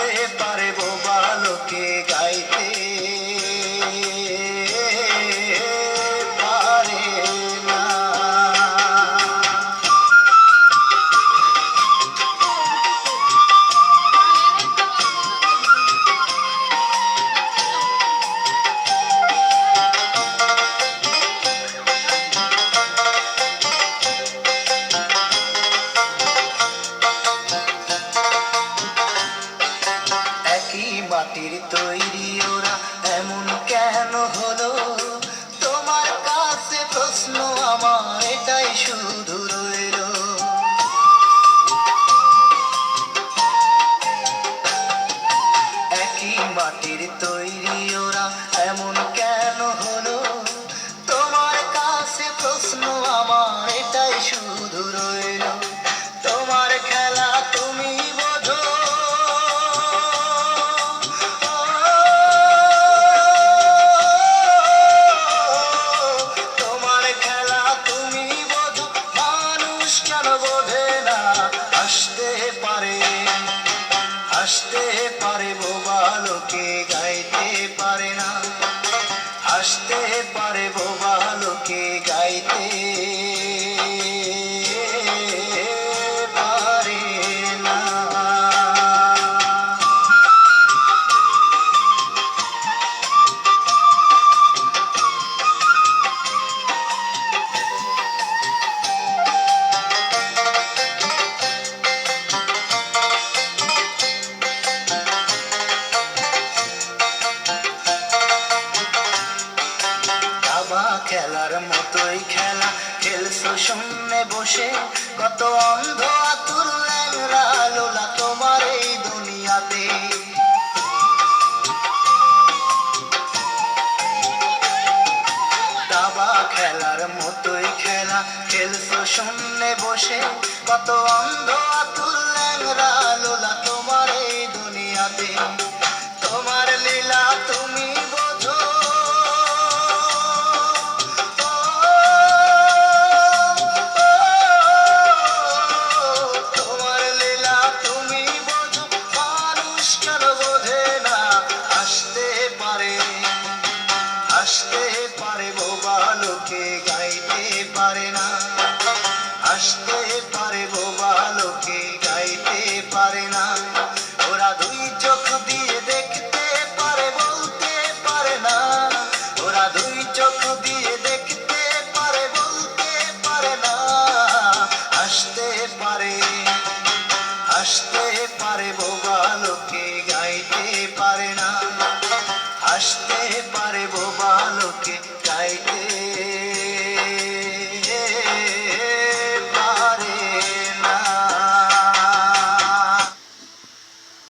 আসতে পারে বোবা লোকে গাইতে পারে না। একই মাটির তৈরি ওরা এমন কেন হলো? তোমার কাছে প্রশ্ন আমার এটাই শুধু রইলো। একই মাটির তৈরি ওরা এমন কেন হলো? তোমার কাছে প্রশ্ন আমার এটাই শুধু রইলো। তোমার খেলা তুমি বোঝো, তোমার খেলা তুমি বোঝো, মানুষ কেন বোঝে না? আসতে পারে, আসতে পারে বোবা লোকে গাইতে পারে না। আসতে পারে বোবা লোকে গাইতে পারে না। দাবা খেলার মতোই খেলা খেলছো শূন্যে বসে, কত অন্ধ আতুর ল্যাংড়া লোলা তোমার এই দুনিয়াতে। দাবা খেলার মতোই খেলা খেলছো শূন্যে বসে, কত অন্ধ আতুর ল্যাংড়া লোলা তোমার এই দুনিয়াতে। তোমার লীলা তুমি বোঝো, তোমার লীলা তুমি বোঝো, মানুষ কেন বোঝে না? আসতে পারে, আসতে পারে বোবা লোকে গাইতে পারে না। আসতে পারে বোবা লোকে গাইতে পারে না। ওরা দুই চোখ দিয়ে দেখতে পারে বলতে পারে না। ওরা দুই চোখ দিয়ে দেখতে পারে বলতে পারে না। আসতে পারে, আসতে পারে বোবা লোকে গাইতে পারে না।